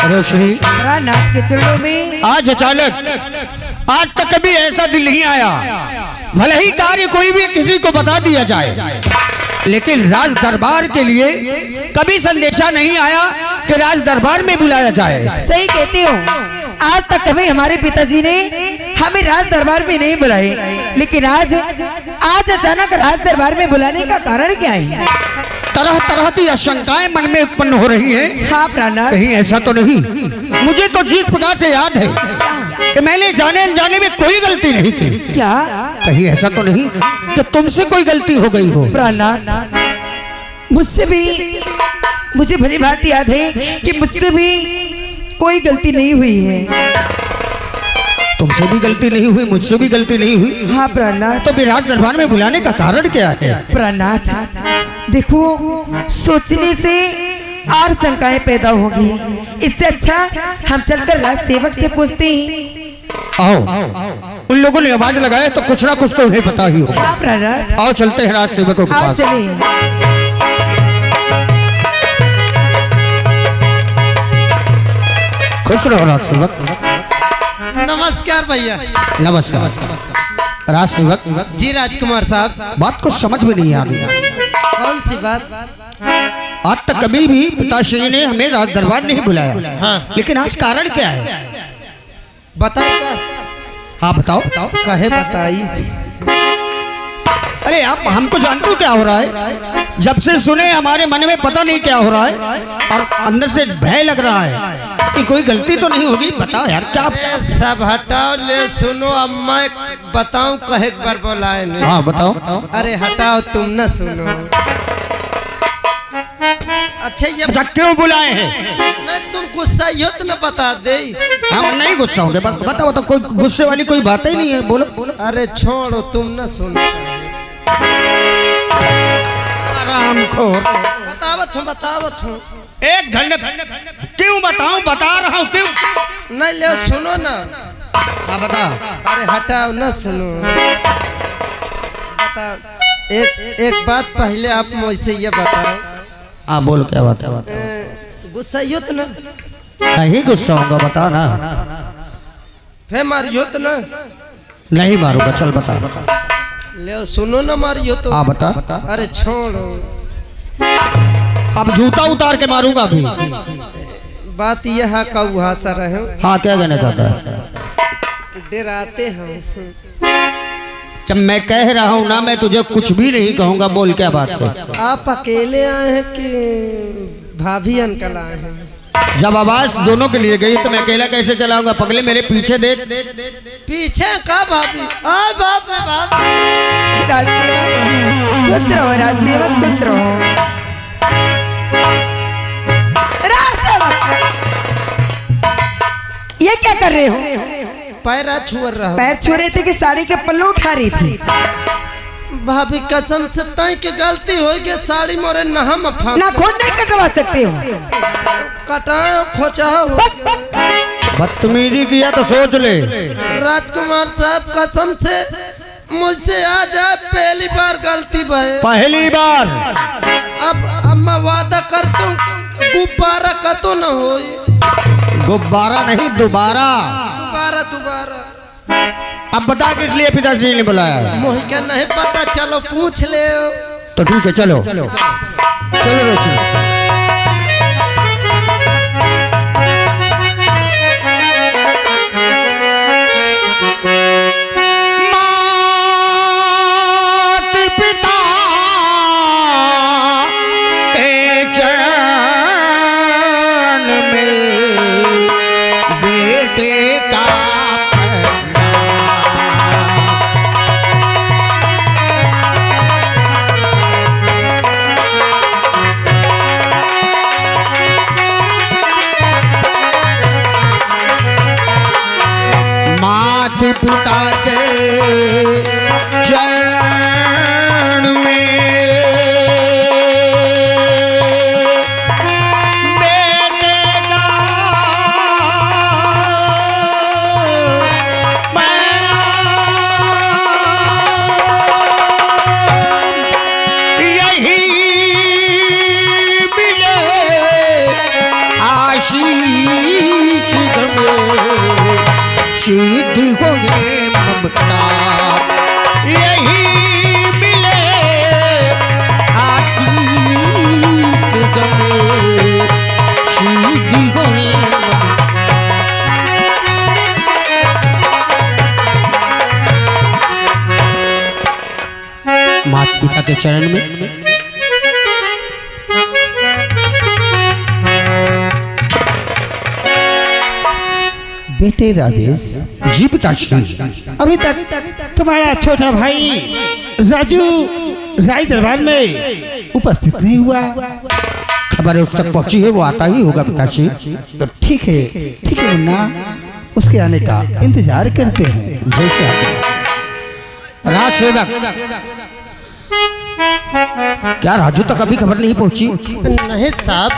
रोशनी नाथ के चरणों में आज अचानक आज तक कभी ऐसा दिल नहीं आया, भले ही कार्य कोई भी किसी को बता दिया जाए, लेकिन राज दरबार के लिए कभी संदेशा नहीं आया कि राज दरबार में बुलाया जाए। सही कहते हो, आज तक कभी हमारे पिताजी ने हमें राज दरबार में नहीं बुलाए, लेकिन आज अचानक राज दरबार में बुलाने का कारण क्या है? तरह तरह की आशंकाएं मन में उत्पन्न हो रही हैं। हाँ प्राणनाथ, कहीं ऐसा तो नहीं? मुझे तो जिस प्रकार से याद है कि मैंने जाने अनजाने में कोई गलती नहीं की। क्या कहीं ऐसा तो नहीं कि तुमसे कोई गलती हो गई हो? प्राणनाथ, मुझे भली बात याद है कि मुझसे भी कोई गलती नहीं हुई है। तुमसे भी गलती नहीं हुई, मुझसे भी गलती नहीं हुई। हाँ प्राणनाथ। तो विराट दरबार में बुलाने का कारण क्या है? प्राणनाथ देखो, सोचने से और शंकाएं पैदा होगी, इससे अच्छा हम चलकर राज सेवक से पूछते हैं। आओ, उन लोगों ने आवाज लगाया तो कुछ ना कुछ तो उन्हें पता ही होगा। हाँ प्राणनाथ, आओ चलते हैं राज सेवकों के पास। चलिए। खुश रहो राज सेवक। नमस्कार भैया। नमस्कार राज सेवक जी। राजकुमार साहब, बात कुछ समझ में नहीं आ रही। कौन सी बात? आज तक कभी भी पिताश्री ने हमें राज दरबार नहीं बुलाया। हाँ। लेकिन आज कारण क्या है? बताओ क्या? हाँ बताओ। कहे बताई। अरे आप हमको जानते हो क्या हो रहा है? जब से सुने हमारे मन में पता नहीं क्या हो रहा है और अंदर से भय लग रहा है कि कोई गलती तो नहीं होगी। बताओ यार क्या? सब हटाओ, ले सुनो। अब मैं बताऊं कहे एक बार बोलाए नहीं? हाँ बताओ। अरे हटाओ, तुम न सुनो। अच्छा ये क्यों बुलाए हैं? नहीं, तुम गुस्सा हो तो न बता दे। हम नहीं गुस्सा होंगे। बताओ बताओ, कोई गुस्से वाली कोई बात ही नहीं है। बोलो। अरे छोड़ो, तुम न सुनो। आरामखोर। बतावत हूँ। एक घंटे क्यों बताऊं? बता रहा हूँ क्यों। नहीं ले सुनो ना। हाँ बता। अरे हटाओ न सुनो। बताओ। एक बात पहले आप मुझसे ये बताओ। हाँ बोलो, क्या बात है? गुस्सा हो तो ना? नहीं गुस्सा होगा, बता ना। फिर मारियो तो ना? नहीं मारूंगा, चल बता। ले सुनो ना, मारियो तो। हाँ बता। अरे छोड़ो, अब जूता उतार के मारूंगा अभी। बात यह है कौहा सा रहे। हाँ क्या कहना चाहता है? डराते हैं। जब मैं कह रहा हूँ ना, मैं तुझे कुछ भी नहीं कहूँगा। बोल क्या बात है? आप अकेले आए हैं कि भाभी अंकल आए हैं? जब आवाज दोनों के लिए गई तो मैं अकेला कैसे चलाऊंगा? पगले मेरे पीछे देख। पीछे का भाभी? आ बाप रे बाप। खुश रहो राजसेवक, खुश रहो राजसेवक। ये क्या कर रहे हो? पैर छुआ रहा। पैर छू रहे थे कि साड़ी के पल्लू उठा रही थी? भाभी कसम से तय की गलती हो गई, साड़ी मोरे नहा में फंस। ना खोट नहीं कटवा सकते हो? कटाओ खोचा हो। बदतमीजी किया तो सोच ले। राजकुमार साहब कसम से मुझसे आज पहली बार गलती भाई। पहली बार। अब मैं वादा करता हूँ गुब्बारा का तो न हो। गुब्बारा नहीं, दोबारा। दोबारा दोबारा। अब बता किस लिए पिताजी ने बुलाया? मुझे क्या नहीं पता, चलो पूछ ले। तो ठीक है, चलो चलो रोशनी। पिता के चरण में बेटे का यही मिले आशीष सिद्ध हो ये ममता, यही मिले आशीष गमे सिद्ध हो ये माता पिता के चरण में। बेटे राजेश। जी पिताश्री। अभी तक तुम्हारा छोटा भाई राजू राय दरबार में उपस्थित नहीं हुआ। खबर है उस तक पहुंची है, वो आता ही होगा पिताश्री। तो ठीक है मुन्ना, उसके आने का इंतजार करते हैं। जैसे आते। राज सेवक, क्या राजू तक अभी खबर नहीं पहुंची? नहीं साहब,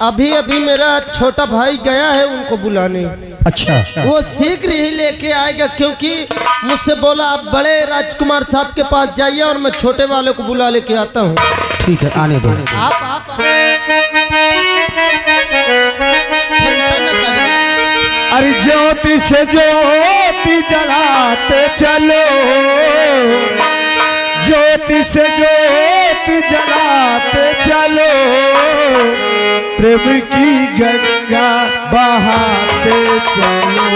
अभी अभी मेरा छोटा भाई गया है उनको बुलाने। अच्छा। वो शीघ्र ही लेके आएगा, क्योंकि मुझसे बोला आप बड़े राजकुमार साहब के पास जाइए और मैं छोटे वाले को बुला लेके आता हूँ। ठीक है, आने दो। आप चिंता न करिए। अरे ज्योति से ज्योति जलाते चलो, ज्योति से ज्योति जलाते चलो, प्रेम की गंगा बहाते चलो,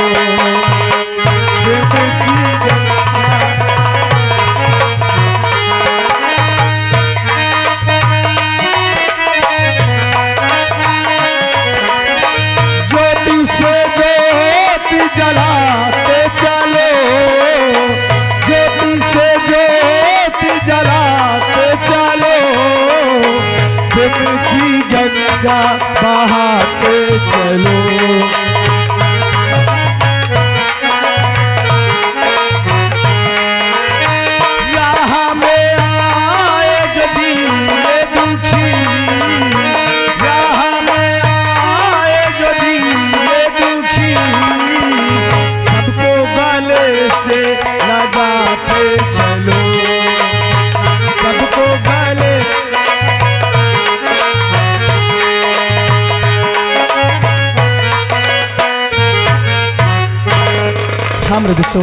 प्रेम की गंगा। ज्योति से ज्योति जलाते चलो, ज्योति से ज्योति जलाते चलो, प्रेम की गंगा बहाते चलो। यहाँ में आए जो दीने दुखी, यहाँ में आए जो दीने दुखी, सबको गले से लगाते चलो, सबको गले। हाँ मेरे दोस्तों,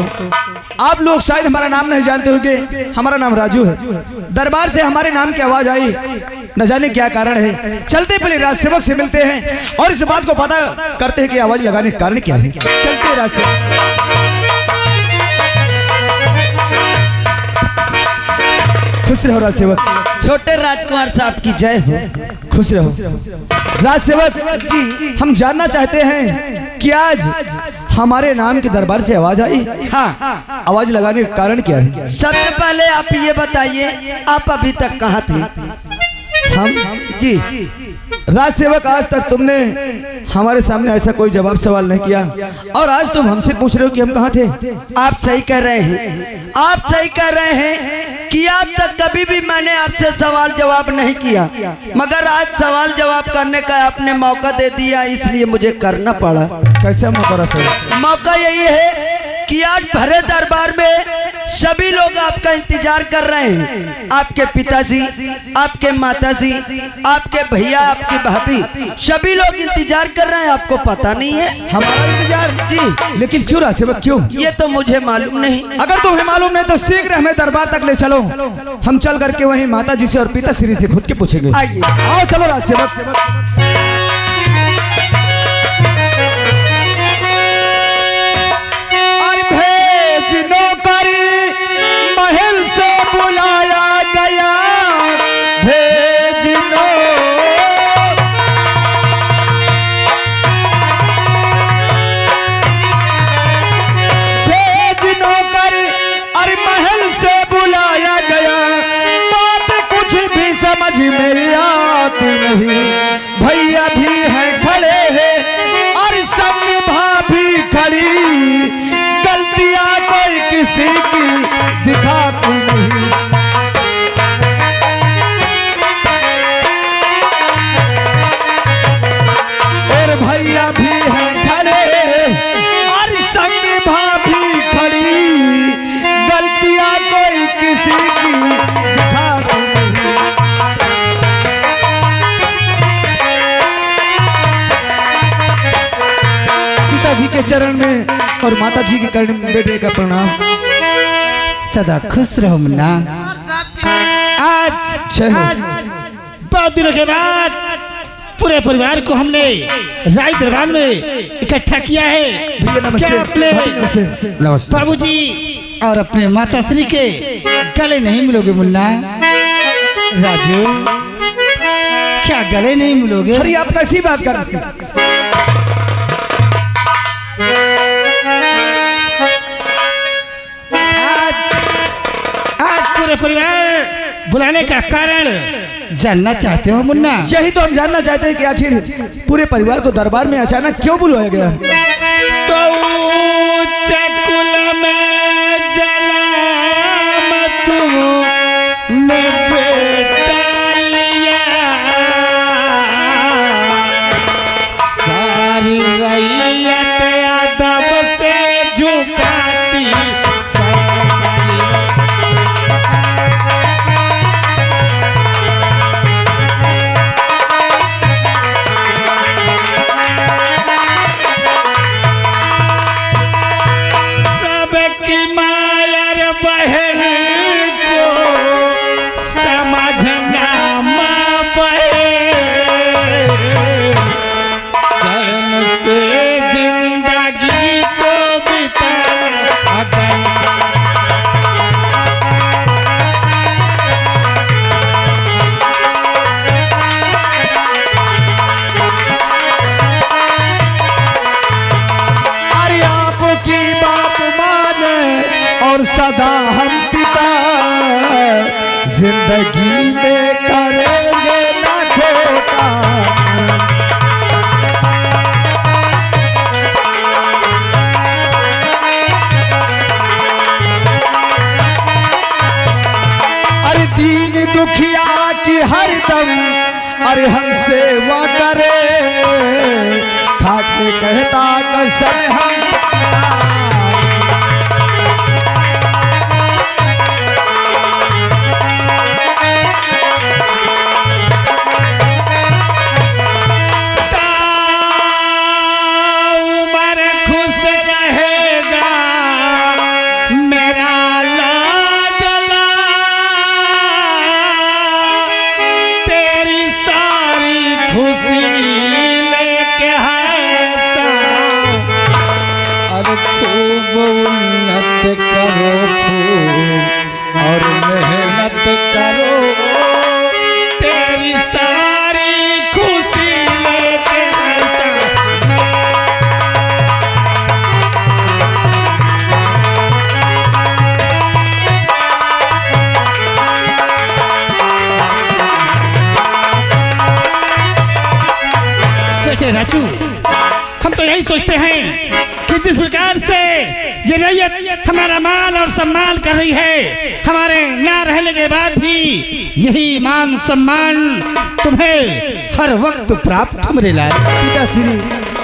आप लोग शायद हमारा नाम नहीं जानते होंगे। हमारा नाम राजू है। दरबार से हमारे नाम की आवाज आई, न जाने क्या कारण है। चलते पहले राजसेवक से मिलते हैं और इस बात को पता करते हैं कि आवाज लगाने का कारण क्या है। चलते राजसेवक। खुश खुश रहो राज सेवक, छोटे राजकुमार साहब की जय हो। खुश रहो राज सेवक जी। हम जानना चाहते हैं कि आज हमारे नाम के दरबार से आवाज आई। हाँ, आवाज लगाने का कारण क्या है? सबसे पहले आप ये बताइए, आप अभी तक कहाँ थे? हम जी राज सेवक, आज तक तुमने हमारे सामने ऐसा कोई जवाब सवाल नहीं किया और आज तुम हमसे पूछ रहे हो कि हम कहाँ थे। आप सही कह रहे हैं, आप सही कह रहे हैं कि आज तक कभी भी मैंने आपसे सवाल जवाब नहीं किया, मगर आज सवाल जवाब करने का आपने मौका दे दिया, इसलिए मुझे करना पड़ा। कैसे मौका सर? मौका यही है कि आज भरे दरबार में सभी लोग आपका इंतजार कर रहे हैं। आपके पिताजी, आपके माताजी, आपके भैया, आपकी भाभी, सभी लोग इंतजार कर रहे हैं। आपको पता नहीं है? हमारा इंतजार जी। लेकिन क्यों राज सेवक, क्यों? ये तो मुझे मालूम नहीं। अगर तुम्हें मालूम नहीं तो शीघ्र हमें दरबार तक ले चलो, हम चल करके वहीं माता जी से और पिता श्री से खुद के पूछेंगे। आइए। आओ चलो राज सेवक। महल से बुलाया गया, भेज लो। भेज नौकर, अरे महल से बुलाया गया, बात कुछ भी समझ में आती नहीं। भैया भी हैं खड़े हैं और संग भाभी खड़ी, गलतियां कोई किसी की दिखाती नहीं। और भैया भी हैं खड़े और संग भाभी खड़ी, गलतियां कोई किसी की दिखाती नहीं। पिताजी के चरण में और माता जी के चरण में बेटे का प्रणाम। सदा खुश रहो मुन्ना। आज बहुत दिनों के बाद पूरे परिवार को हमने राज दरबार में इकट्ठा किया है। भैया नमस्ते। क्या अपने नमस्ते। बाबूजी और अपने माता श्री के गले नहीं मिलोगे मुन्ना? राजू, क्या गले नहीं मिलोगे? अरे आप कैसी बात कर रहे हैं? पूरे परिवार बुलाने का कारण जानना चाहते हो मुन्ना? यही तो हम जानना चाहते हैं कि आखिर पूरे परिवार को दरबार में अचानक क्यों बुलाया गया? तो चकुल में जलाम तुमने बेटा लिया, सारी रैयत अदब से झुकाती। सदा हम पिता जिंदगी में करेंगे ना खोटा। अरे दीन दुखिया की हरदम अरे हम सेवा करे, खाके कहता कसम हम नहीं सोचते हैं कि जिस प्रकार से ये रैयत हमारा मान और सम्मान कर रही है, हमारे ना रहने के बाद भी यही मान सम्मान तुम्हें हर वक्त प्राप्त मेरे लाल। पिताश्री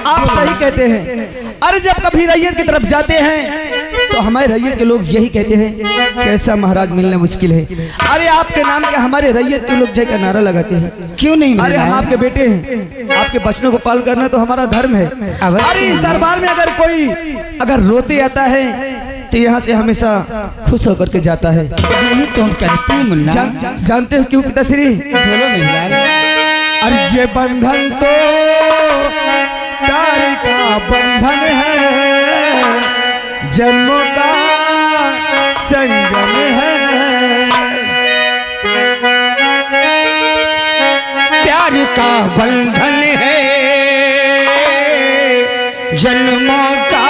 आप सही कहते हैं। अरे जब कभी रैयत की तरफ जाते हैं तो हमारे रैयत के लोग यही कहते हैं कैसा महाराज मिलना मुश्किल है। अरे आपके नाम के हमारे रैयत के लोग जय का नारा लगाते हैं। क्यों नहीं? अरे हम आपके बेटे हैं, आपके बचनों को पाल करना तो हमारा धर्म है। अरे इस दरबार में अगर कोई अगर रोते आता है तो यहाँ से हमेशा खुश होकर के जाता है। यही तो हम कहते हैं मुन्ना। जानते हो क्यों पिताश्री? बोलो मेरे लाल। अरे ये बंधन तो प्यार का बंधन है, जन्मों का संगम है। प्यार का बंधन है, जन्मों का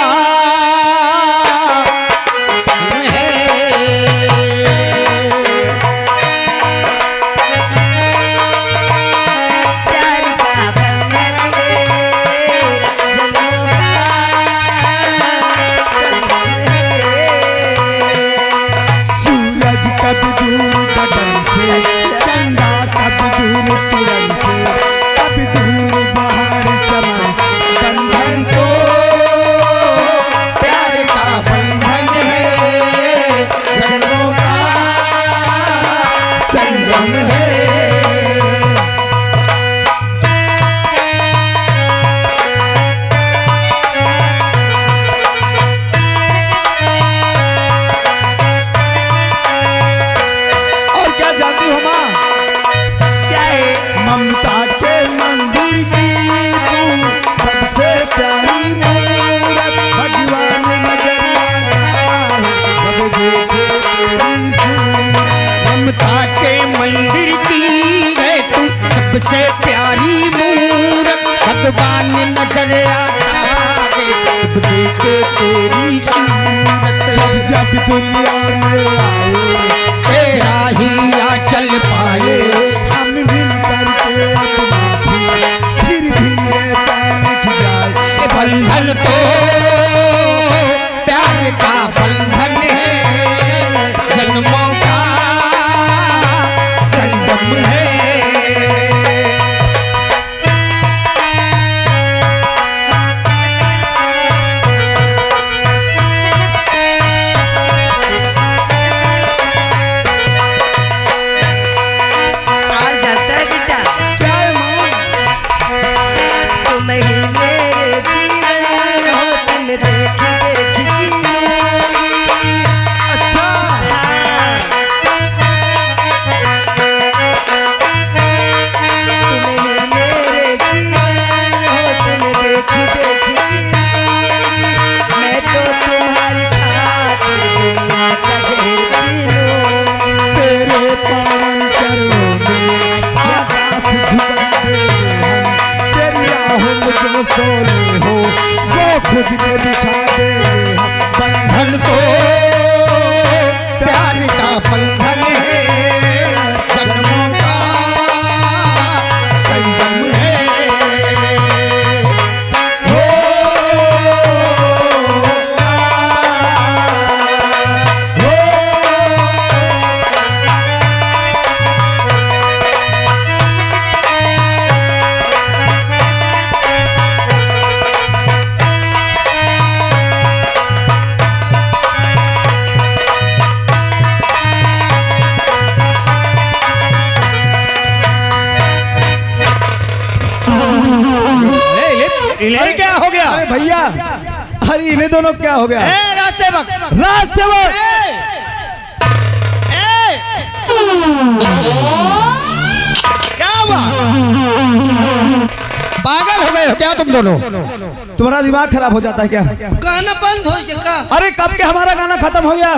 सबसे प्यारी मूरत, भगवान नजर आता है जब देखे तेरी सूरत। जब जब दुनिया में आए तेरा ही आ चल पाए, हम मिल करके अपना फिर भी ये प्यार लिख जाए। बंधन तो प्यार का बंधन है, जन्मों का संगम है। खुद के बिछा दे हम। बंधन तो प्यार का बंधन है, जन्मों का संगम है। हो अरे क्या हो गया? अरे भैया, अरे इन्हें दोनों क्या हो गया? राज सेवक, राज सेवक, क्या हुआ? पागल हो गए हो क्या तुम दोनों? तुम्हारा दिमाग खराब हो जाता है क्या? गाना बंद हो गया? अरे कब के हमारा गाना खत्म हो गया,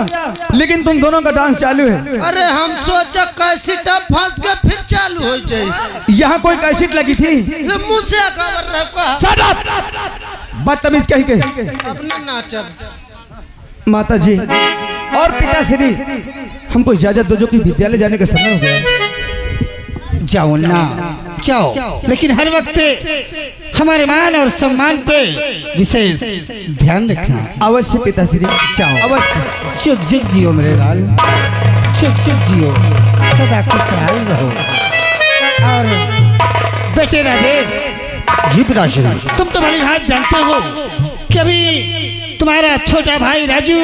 लेकिन तुम दोनों का डांस चालू है। अरे हम सोचा कैसेट फंस गया फिर चालू हो जाए। यहाँ कोई कैसेट लगी थी? मुझसे खबर रखा। Shut up! बदतमीज कहीं के। अपना नाचब। माता जी और पिताश्री, हमको इजाजत दो, जो कि विद्यालय जाने का समय हो गया। जाओ ना, जाओ, लेकिन हर वक्त हमारे मान और सम्मान पे विशेष ध्यान रखना। अवश्य पिताश्री, जाओ। अवश्य। शुभ शुभ जियो मेरे लाल, शुभ शुभ जियो, सदा खुशहाल रहो। और बेटे राजेश जी पिताश्री, तुम तो भली भांति जानते हो कि अभी तुम्हारा छोटा भाई राजू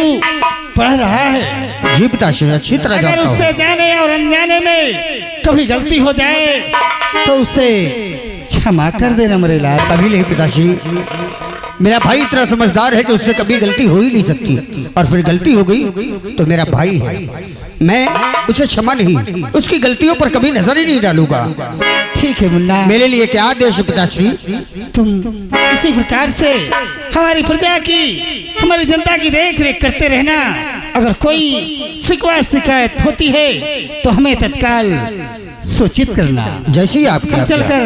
पढ़ रहा है। जी पिताश्री, अच्छी तरह जानता हूं। अगर उससे जाने और अनजाने में कभी गलती हो जाए तो उसे क्षमा कर देना मेरे लाल। कभी नहीं पिताश्री, मेरा भाई इतना समझदार है कि उससे कभी गलती हो ही नहीं सकती, और फिर गलती हो गई तो मेरा भाई है, मैं उसे क्षमा नहीं, उसकी गलतियों पर कभी नजर ही नहीं डालूंगा। ठीक है मुन्ना, मेरे लिए क्या आदेश है पिताश्री? तुम इसी प्रकार से हमारी प्रजा की, हमारी जनता की देख रेख करते रहना। अगर कोई शिकवा शिकायत होती है तो हमें तत्काल सूचित करना। जैसी आपकी चलकर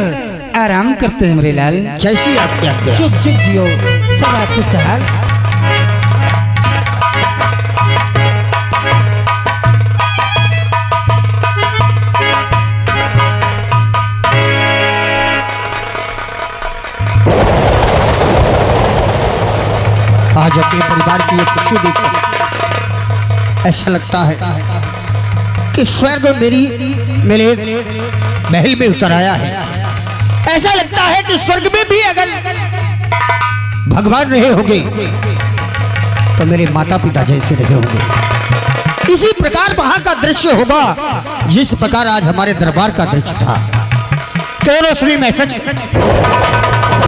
आराम करते हैं मेरे लाल। जैसी आपकी आज्ञा। चुप चुप जियो, सदा खुशहाल। आज अपने परिवार की ये खुशी देखकर ऐसा लगता है कि स्वर्ग मेरे महल में उतर आया है। ऐसा लगता है कि स्वर्ग में भी अगर भगवान रहे होंगे तो मेरे माता पिता जैसे रहे होंगे। इसी प्रकार वहां का दृश्य होगा जिस प्रकार आज हमारे दरबार का दृश्य था। तो रोशनी मैसेज